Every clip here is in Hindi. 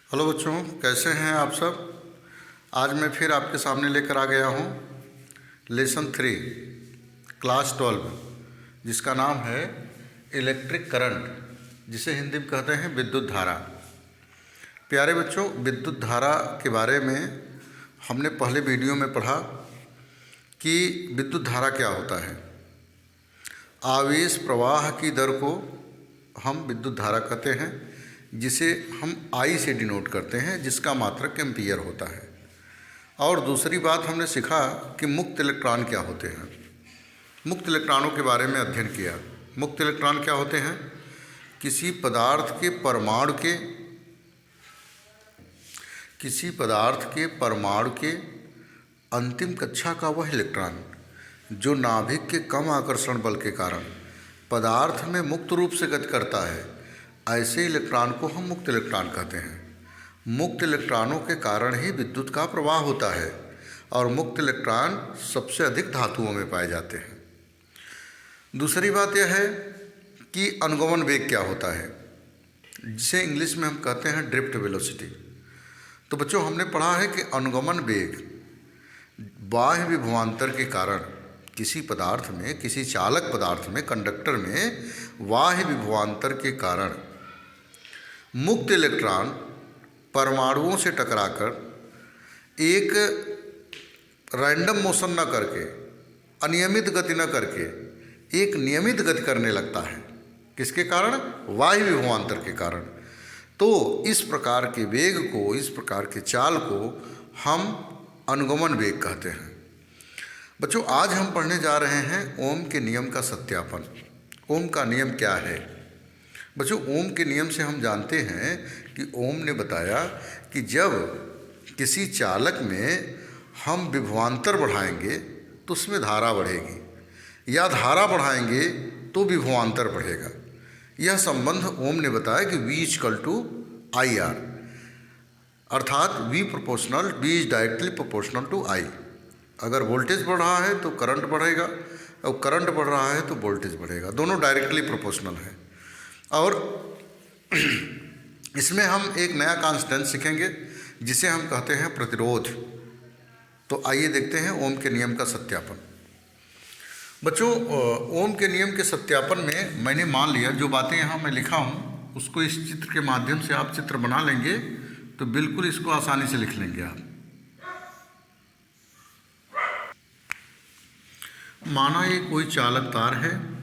हेलो बच्चों, कैसे हैं आप सब। आज मैं फिर आपके सामने लेकर आ गया हूँ लेसन 3 क्लास 12, जिसका नाम है इलेक्ट्रिक करंट, जिसे हिंदी में कहते हैं विद्युत धारा। प्यारे बच्चों, विद्युत धारा के बारे में हमने पहले वीडियो में पढ़ा कि विद्युत धारा क्या होता है। आवेश प्रवाह की दर को हम विद्युत धारा कहते हैं, जिसे हम I से डिनोट करते हैं, जिसका मात्रक एम्पियर होता है। और दूसरी बात हमने सीखा कि मुक्त इलेक्ट्रॉन क्या होते हैं। मुक्त इलेक्ट्रॉनों के बारे में अध्ययन किया। मुक्त इलेक्ट्रॉन क्या होते हैं? किसी पदार्थ के परमाणु के अंतिम कक्षा का वह इलेक्ट्रॉन जो नाभिक के कम आकर्षण बल के कारण पदार्थ में मुक्त रूप से गति करता है, ऐसे इलेक्ट्रॉन को हम मुक्त इलेक्ट्रॉन कहते हैं। मुक्त इलेक्ट्रॉनों के कारण ही विद्युत का प्रवाह होता है और मुक्त इलेक्ट्रॉन सबसे अधिक धातुओं में पाए जाते हैं। दूसरी बात यह है कि अनुगमन वेग क्या होता है, जिसे इंग्लिश में हम कहते हैं ड्रिफ्ट वेलोसिटी। तो बच्चों, हमने पढ़ा है कि अनुगमन वेग बाह्य विभवांतर के कारण किसी पदार्थ में, किसी चालक पदार्थ में, कंडक्टर में बाह्य विभवांतर के कारण मुक्त इलेक्ट्रॉन परमाणुओं से टकराकर एक रैंडम मोशन न करके, अनियमित गति न करके एक नियमित गति करने लगता है। किसके कारण? बाह्य विभवांतर के कारण। तो इस प्रकार के वेग को, इस प्रकार के चाल को हम अनुगमन वेग कहते हैं। बच्चों, आज हम पढ़ने जा रहे हैं ओम के नियम का सत्यापन। ओम का नियम क्या है? बच्चों, ओम के नियम से हम जानते हैं कि ओम ने बताया कि जब किसी चालक में हम विभवांतर बढ़ाएंगे तो उसमें धारा बढ़ेगी, या धारा बढ़ाएंगे तो विभवांतर बढ़ेगा। यह संबंध ओम ने बताया कि V=IR, अर्थात V is directly proportional to I। अगर वोल्टेज बढ़ रहा है तो करंट बढ़ेगा, और करंट बढ़ रहा है तो वोल्टेज बढ़ेगा। दोनों डायरेक्टली प्रोपोर्शनल है। और इसमें हम एक नया कॉन्स्टेंट सीखेंगे, जिसे हम कहते हैं प्रतिरोध। तो आइए देखते हैं ओम के नियम का सत्यापन। बच्चों, ओम के नियम के सत्यापन में मैंने मान लिया, जो बातें यहाँ मैं लिखा हूँ उसको इस चित्र के माध्यम से आप चित्र बना लेंगे तो बिल्कुल इसको आसानी से लिख लेंगे आप। माना ये कोई चालक तार है,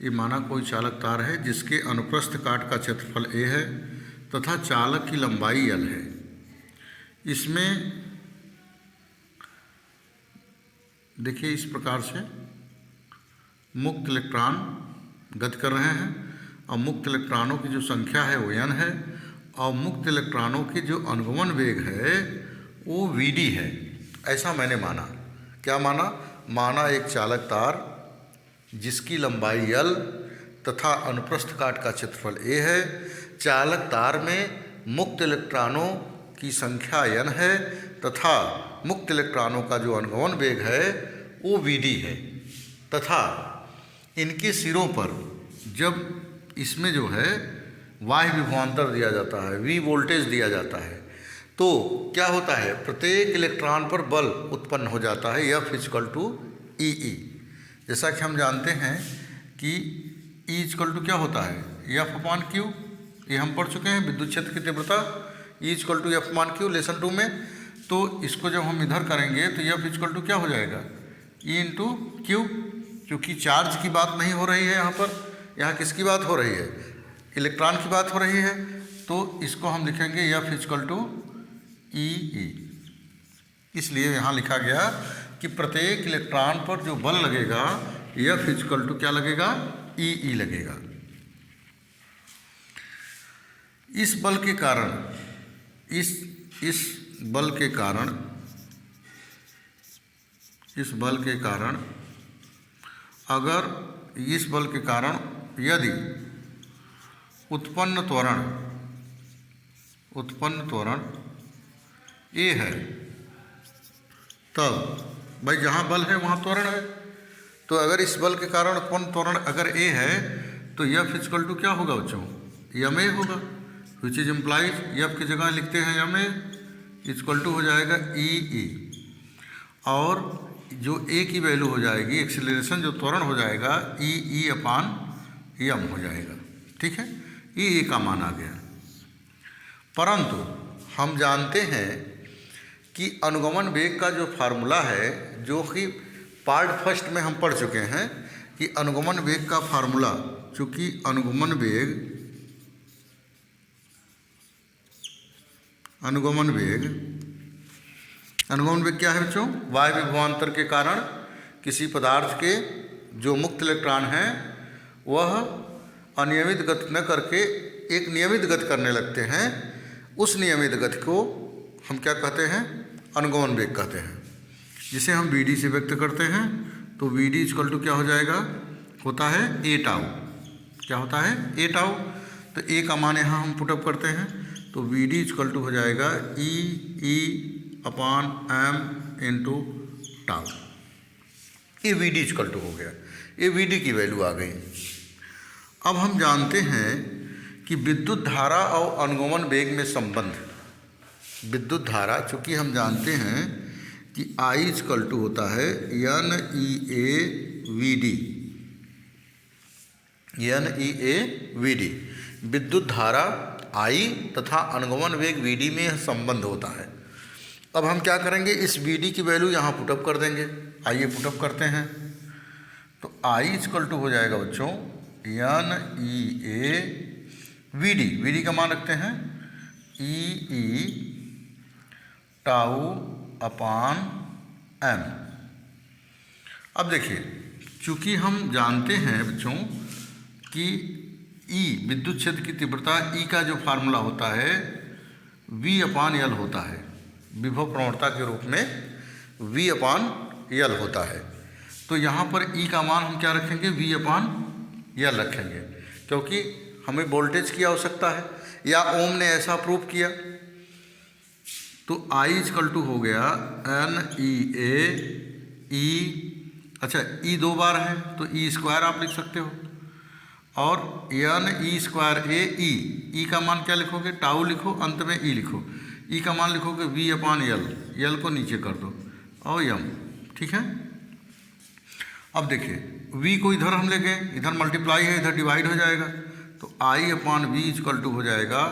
तार है जिसके अनुप्रस्थ काट का क्षेत्रफल a है तथा चालक की लंबाई l है। इसमें देखिए, इस प्रकार से मुक्त इलेक्ट्रॉन गति कर रहे हैं, और मुक्त इलेक्ट्रॉनों की जो संख्या है वो n है, और मुक्त इलेक्ट्रॉनों की जो अनुगमन वेग है वो Vd है। ऐसा मैंने माना। क्या माना? माना एक चालक तार जिसकी लंबाई l तथा अनुप्रस्थ काट का क्षेत्रफल a है। चालक तार में मुक्त इलेक्ट्रॉनों की संख्या n है तथा मुक्त इलेक्ट्रॉनों का जो अनुगमन वेग है वो Vd है, तथा इनके सिरों पर जब इसमें जो है बाह्य विभवांतर दिया जाता है, V वोल्टेज दिया जाता है, तो क्या होता है? प्रत्येक इलेक्ट्रॉन पर बल उत्पन्न हो जाता है, F=EE। जैसा कि हम जानते हैं कि E= क्या होता है? F/Q। ये हम पढ़ चुके हैं, विद्युत क्षेत्र की तीव्रता E=F/Q लेसन 2 में। तो इसको जब हम इधर करेंगे तो F= क्या हो जाएगा? E/Q। क्योंकि चार्ज की बात नहीं हो रही है यहाँ पर, यहाँ किसकी बात हो रही है? इलेक्ट्रॉन की बात हो रही है। तो इसको हम लिखेंगे F=EE। इसलिए यहाँ लिखा गया कि प्रत्येक इलेक्ट्रॉन पर जो बल लगेगा F= क्या लगेगा? EE लगेगा। इस बल के कारण यदि उत्पन्न त्वरण A है, तब भाई जहाँ बल है वहाँ त्वरण है। तो अगर इस बल के कारण उत्पन्न त्वरण अगर A है तो F= क्या होगा बच्चों? ma होगा। विच इज इम्प्लाइज एफ की जगह लिखते हैं एम ए इक्वल टू हो जाएगा ई ई, और जो ए की वैल्यू हो जाएगी एक्सीलरेशन जो त्वरण हो जाएगा ई ई अपान एम हो जाएगा। ठीक है, ई का मान आ गया। परंतु हम जानते हैं कि अनुगमन वेग का जो फार्मूला है, जो कि पार्ट फर्स्ट में हम पढ़ चुके हैं कि अनुगमन वेग का फार्मूला, चूँकि अनुगमन वेग क्या है बच्चों? वायु विभवांतर के कारण किसी पदार्थ के जो मुक्त इलेक्ट्रॉन हैं वह अनियमित गति न करके एक नियमित गति करने लगते हैं। उस नियमित गति को हम क्या कहते हैं? अनुगमन वेग कहते हैं, जिसे हम वी डी से व्यक्त करते हैं। तो वी डी इक्वल टू क्या हो जाएगा? होता है ए टाउ। क्या होता है? ए टाउ। तो ए का मान यहाँ हम पुटअप करते हैं, तो वी डी इक्वल टू हो जाएगा ई ई अपान एम इंटू टाउ। ये वी डी इक्वल टू हो गया, ये वी डी की वैल्यू आ गई। अब हम जानते हैं कि विद्युत धारा और अनुगमन वेग में संबंध। विद्युत धारा, चूँकि हम जानते हैं कि आई इक्वल टू होता है N E A V D, N E A V D. विद्युत धारा आई तथा अनुगमन वेग वी डी में संबंध होता है। अब हम क्या करेंगे? इस वी डी की वैल्यू यहाँ पुटअप कर देंगे। आइए पुटअप करते हैं। तो आई इक्वल टू हो जाएगा बच्चों N E A V D. V D का मान रखते हैं ई ई टाउ अपान एम। अब देखिए, चूँकि हम जानते हैं बच्चों कि ई विद्युत क्षेत्र की तीव्रता, ई का जो फार्मूला होता है V अपान एल होता है। विभव प्रवणता के रूप में V अपान एल होता है। तो यहाँ पर ई का मान हम क्या रखेंगे? V अपान एल रखेंगे, क्योंकि हमें वोल्टेज की आवश्यकता है, या ओम ने ऐसा प्रूव किया। तो आई इक्वल टू हो गया एन ई ए ई, अच्छा ई दो बार है तो ई स्क्वायर आप लिख सकते हो, और एन ई स्क्वायर ए ई। ई का मान क्या लिखोगे? टाउ लिखो, अंत में ई लिखो। ई का मान लिखोगे V अपान एल, एल को नीचे कर दो और एम। ठीक है, अब देखिए V को इधर हम ले गए, इधर मल्टीप्लाई है, इधर डिवाइड हो जाएगा। तो I upon V equal to हो जाएगा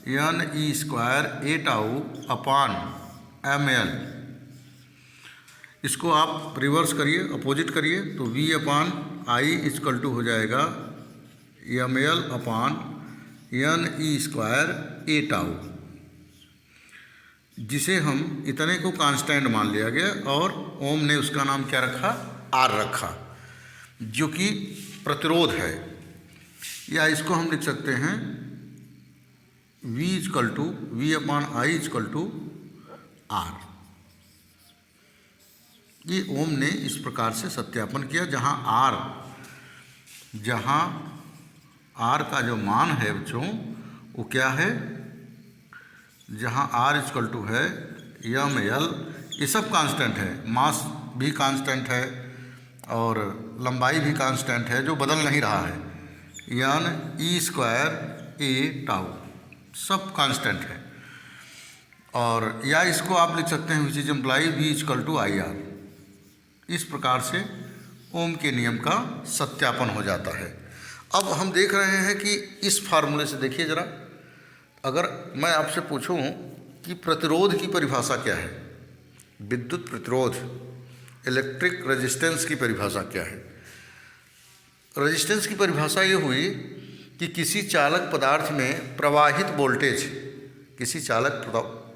n e square A tau upon m l. इसको आप रिवर्स करिए, अपोजिट करिए, तो V upon I equal to हो जाएगा m l upon n e square A tau, जिसे हम इतने को कांस्टेंट मान लिया गया, और ओम ने उसका नाम क्या रखा? आर रखा, जो कि प्रतिरोध है। या इसको हम लिख सकते हैं V equal to V upon I equal to R. ये ओम ने इस प्रकार से सत्यापन किया, जहाँ आर का जो मान है बच्चों वो क्या है? जहाँ आर इक्वल टू है एम एल, ये सब कांस्टेंट है, मास भी कांस्टेंट है और लंबाई भी कांस्टेंट है, जो बदल नहीं रहा है। N e square A tau सब कांस्टेंट है। और या इसको आप लिख सकते हैं which is imply V equal to I R. इस प्रकार से ओम के नियम का सत्यापन हो जाता है। अब हम देख रहे हैं कि इस फार्मूले से देखिए ज़रा, अगर मैं आपसे पूछूं कि प्रतिरोध की परिभाषा क्या है, विद्युत प्रतिरोध, इलेक्ट्रिक रेजिस्टेंस की परिभाषा क्या है? रेजिस्टेंस की परिभाषा ये हुई कि किसी चालक पदार्थ में प्रवाहित वोल्टेज, किसी चालक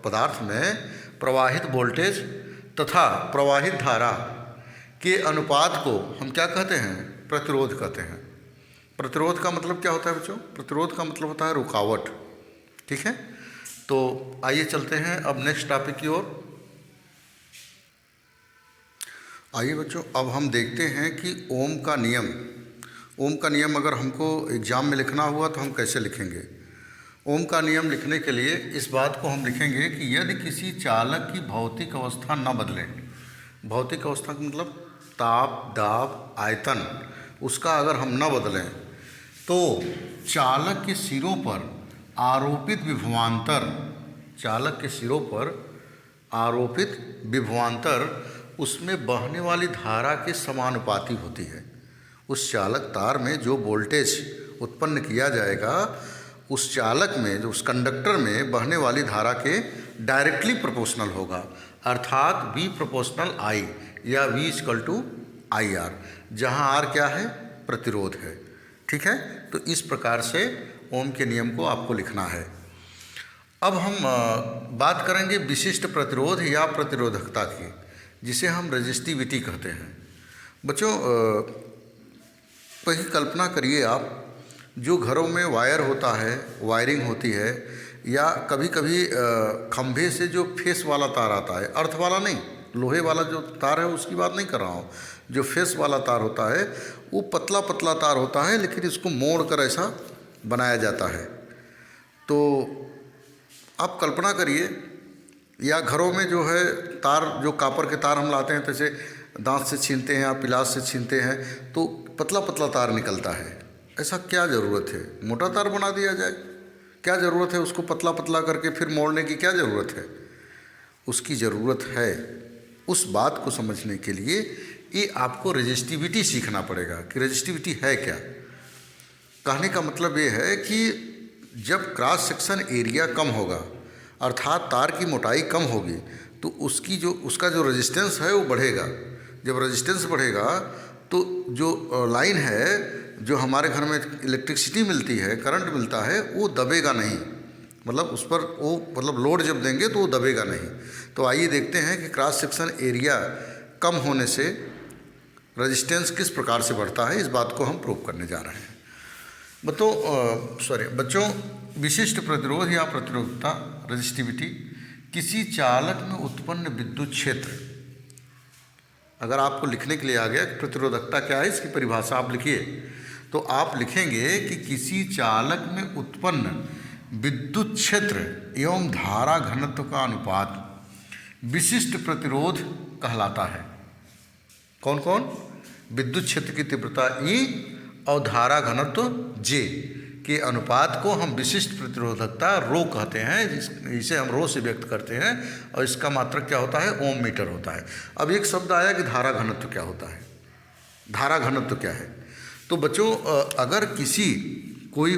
पदार्थ में प्रवाहित वोल्टेज तथा प्रवाहित धारा के अनुपात को हम क्या कहते हैं? प्रतिरोध कहते हैं। प्रतिरोध का मतलब क्या होता है बच्चों? प्रतिरोध का मतलब होता है रुकावट। ठीक है, तो आइए चलते हैं अब नेक्स्ट टॉपिक की ओर। आइए बच्चों, अब हम देखते हैं कि ओम का नियम अगर हमको एग्ज़ाम में लिखना हुआ तो हम कैसे लिखेंगे। ओम का नियम लिखने के लिए इस बात को हम लिखेंगे कि यदि किसी चालक की भौतिक अवस्था न बदले, भौतिक अवस्था का मतलब ताप, दाब, आयतन, उसका अगर हम न बदलें तो चालक के सिरों पर आरोपित विभवांतर, चालक के सिरों पर आरोपित विभवांतर उसमें बहने वाली धारा के समानुपाती होती है। उस चालक तार में जो वोल्टेज उत्पन्न किया जाएगा उस चालक में, जो उस कंडक्टर में बहने वाली धारा के डायरेक्टली प्रोपोर्शनल होगा, अर्थात V प्रोपोर्शनल I या V equal to I R, जहाँ R क्या है, प्रतिरोध है। ठीक है, तो इस प्रकार से ओम के नियम को आपको लिखना है। अब हम बात करेंगे विशिष्ट प्रतिरोध या प्रतिरोधकता की, जिसे हम रेजिस्टिविटी कहते हैं। बच्चों, वही कल्पना करिए आप, जो घरों में वायर होता है, वायरिंग होती है, या कभी कभी खंभे से जो फेस वाला तार आता है, अर्थ वाला नहीं, लोहे वाला जो तार है उसकी बात नहीं कर रहा हूँ, जो फेस वाला तार होता है वो पतला पतला तार होता है, लेकिन इसको मोड़ कर ऐसा बनाया जाता है। तो आप कल्पना करिए, या घरों में जो है तार, जो कापर के तार हम लाते हैं, जैसे दांत से छीनते हैं या पिलास से छीनते हैं तो पतला पतला तार निकलता है। ऐसा क्या ज़रूरत है, मोटा तार बना दिया जाए, क्या ज़रूरत है उसको पतला पतला करके फिर मोड़ने की, क्या ज़रूरत है? उसकी ज़रूरत है, उस बात को समझने के लिए ये आपको रेजिस्टिविटी सीखना पड़ेगा कि रेजिस्टिविटी है क्या। कहने का मतलब ये है कि जब क्रॉस सेक्शन एरिया कम होगा, अर्थात तार की मोटाई कम होगी, तो उसका जो रेजिस्टेंस है वो बढ़ेगा। जब रेजिस्टेंस बढ़ेगा तो जो लाइन है, जो हमारे घर में इलेक्ट्रिसिटी मिलती है, करंट मिलता है, वो दबेगा नहीं, मतलब उस पर वो, मतलब लोड जब देंगे तो वो दबेगा नहीं। तो आइए देखते हैं कि क्रॉस सेक्शन एरिया कम होने से रेजिस्टेंस किस प्रकार से बढ़ता है। इस बात को हम प्रूव करने जा रहे हैं। बच्चों, विशिष्ट प्रतिरोध या प्रतिरोधकता, रेजिस्टिविटी, किसी चालक में उत्पन्न विद्युत क्षेत्र। अगर आपको लिखने के लिए आ गया प्रतिरोधकता क्या है, इसकी परिभाषा आप लिखिए, तो आप लिखेंगे कि किसी चालक में उत्पन्न विद्युत क्षेत्र एवं धारा घनत्व का अनुपात विशिष्ट प्रतिरोध कहलाता है। कौन कौन? विद्युत क्षेत्र की तीव्रता E और धारा घनत्व J के अनुपात को हम विशिष्ट प्रतिरोधकता रो कहते हैं, इसे हम रो से व्यक्त करते हैं, और इसका मात्रक क्या होता है, ओम मीटर होता है। अब एक शब्द आया कि धारा घनत्व क्या होता है, धारा घनत्व क्या है। तो बच्चों, अगर कोई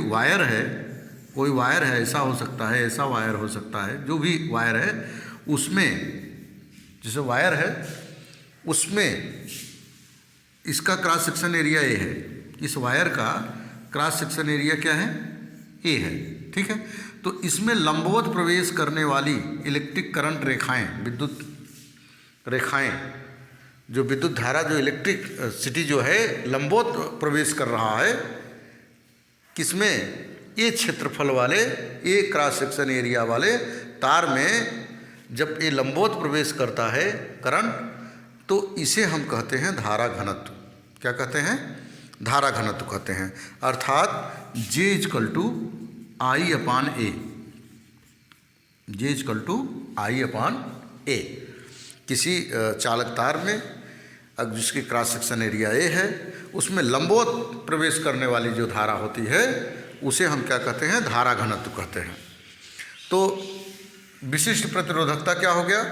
वायर है, ऐसा हो सकता है, ऐसा वायर हो सकता है, जो भी वायर है उसमें, जैसे वायर है उसमें इसका क्रॉस सेक्शन एरिया ए है, इस वायर का क्रॉस सेक्शन एरिया क्या है, ए है। ठीक है, तो इसमें लंबवत प्रवेश करने वाली इलेक्ट्रिक करंट रेखाएं, विद्युत रेखाएं, जो विद्युत धारा, जो इलेक्ट्रिक सिटी जो है लंबवत प्रवेश कर रहा है, किसमें, ये क्षेत्रफल वाले, ये क्रॉस सेक्शन एरिया वाले तार में जब ये लंबवत प्रवेश करता है करंट, तो इसे हम कहते हैं धारा घनत्व। क्या कहते हैं? धारा घनत्व कहते हैं। अर्थात J equal to I upon A, J equal to I upon A. किसी चालक तार में अब जिसकी क्रॉस सेक्शन एरिया ए है, उसमें लंबवत प्रवेश करने वाली जो धारा होती है उसे हम क्या कहते हैं, धारा घनत्व कहते हैं। तो विशिष्ट प्रतिरोधकता क्या हो गया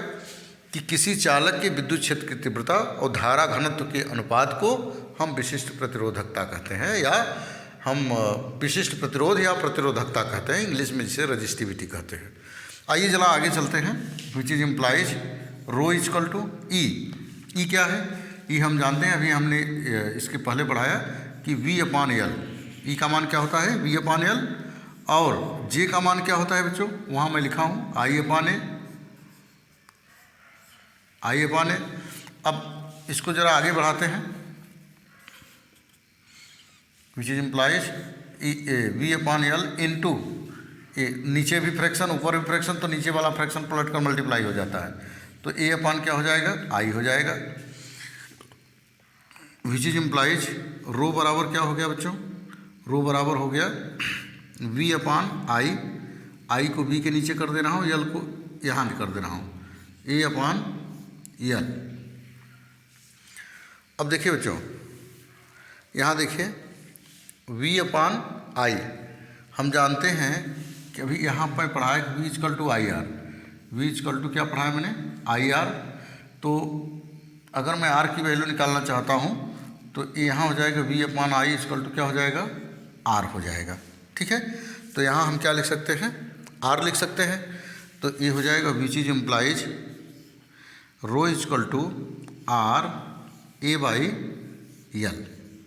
कि किसी चालक के विद्युत क्षेत्र की तीव्रता और धारा घनत्व के अनुपात को हम विशिष्ट प्रतिरोधकता कहते हैं, या हम विशिष्ट प्रतिरोध या प्रतिरोधकता कहते हैं, इंग्लिश में जिसे रेजिस्टिविटी कहते हैं। आइए जरा आगे चलते हैं। Which is implies rho equal to E. E क्या है? ई हम जानते हैं, अभी हमने इसके पहले पढ़ाया कि V अपान एल। ई का मान क्या होता है, V अपान एल, और J का मान क्या होता है बच्चों, वहाँ मैं लिखा हूँ I अपान ए, I अपान ए। अब इसको ज़रा आगे बढ़ाते हैं। Which is implies V upon L into, नीचे भी फ्रैक्शन ऊपर भी फ्रैक्शन, तो नीचे वाला फ्रैक्शन पलट कर मल्टीप्लाई हो जाता है, तो A अपान क्या हो जाएगा, I हो जाएगा। विच इज इम्प्लाइज रो बराबर क्या हो गया बच्चों, रो बराबर हो गया V अपान I को V के नीचे कर दे रहा हूँ, L को यहाँ कर दे रहा हूँ, A अपान L। अब देखिए बच्चों, यहाँ देखिए V अपान I, हम जानते हैं कि कि अभी यहाँ पर पढ़ा है V equal to I R. V equal to क्या पढ़ा है मैंने, आई आर। तो अगर मैं R की वैल्यू निकालना चाहता हूँ तो यहाँ हो जाएगा V upon I equal to क्या हो जाएगा, R हो जाएगा। ठीक है, तो यहाँ हम क्या लिख सकते हैं, R लिख सकते हैं। तो ये हो जाएगा which is implies rho equal to R A by L,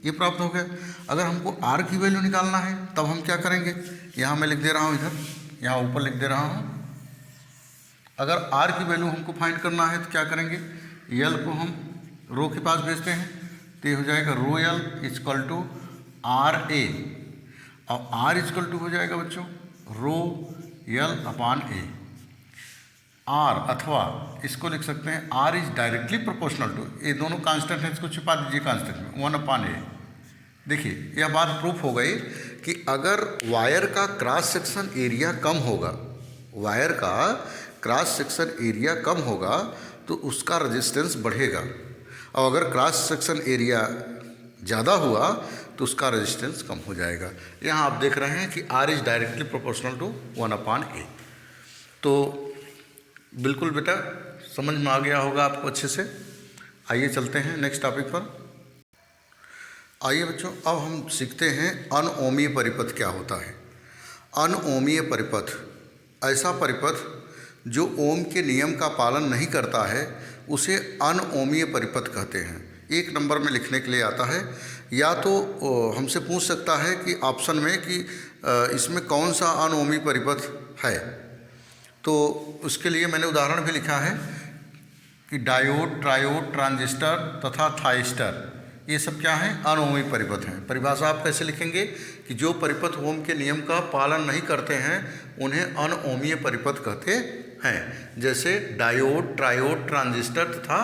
ये प्राप्त हो गया। अगर हमको R की वैल्यू निकालना है तब हम क्या करेंगे, यहाँ मैं लिख दे रहा हूँ, इधर यहाँ ऊपर लिख दे रहा हूँ। अगर R की वैल्यू हमको फाइंड करना है तो क्या करेंगे, L को हम रो के पास भेजते हैं, तो ये हो जाएगा rho L equal to R A, और R इक्वल टू हो जाएगा बच्चों rho L upon A. R अथवा इसको लिख सकते हैं R is directly proportional to, ये दोनों कांस्टेंट हैं, इसको छिपा दीजिए कांस्टेंट में, 1 अपॉन ए। देखिए यह बात प्रूफ हो गई कि अगर वायर का क्रॉस सेक्शन एरिया कम होगा, वायर का क्रॉस सेक्शन एरिया कम होगा तो उसका रेजिस्टेंस बढ़ेगा, और अगर क्रॉस सेक्शन एरिया ज़्यादा हुआ तो उसका रेजिस्टेंस कम हो जाएगा। यहाँ आप देख रहे हैं कि R is directly proportional to 1 upon A. तो बिल्कुल बेटा समझ में आ गया होगा आपको अच्छे से। आइए चलते हैं नेक्स्ट टॉपिक पर। आइए बच्चों, अब हम सीखते हैं अनओमीय परिपथ क्या होता है। अनओमीय परिपथ ऐसा परिपथ जो ओम के नियम का पालन नहीं करता है उसे अनओमीय परिपथ कहते हैं। 1 नंबर में लिखने के लिए आता है, या तो हमसे पूछ सकता है कि ऑप्शन में कि इसमें कौन सा अनओमीय परिपथ है, तो उसके लिए मैंने उदाहरण भी लिखा है कि डायोड, ट्रायोड, ट्रांजिस्टर तथा थाइस्टर, ये सब क्या हैं, अनओमीय परिपथ हैं। परिभाषा आप कैसे लिखेंगे कि जो परिपथ ओम के नियम का पालन नहीं करते हैं उन्हें अनओमीय परिपथ कहते हैं, जैसे डायोड, ट्रायोड, ट्रांजिस्टर तथा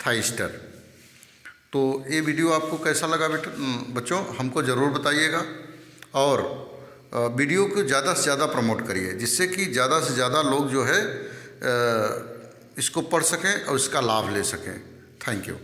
थाइस्टर। तो ये वीडियो आपको कैसा लगा बेटा बच्चों, हमको ज़रूर बताइएगा, और वीडियो को ज़्यादा से ज़्यादा प्रमोट करिए, जिससे कि ज़्यादा से ज़्यादा लोग जो है इसको पढ़ सकें और इसका लाभ ले सकें। Thank you.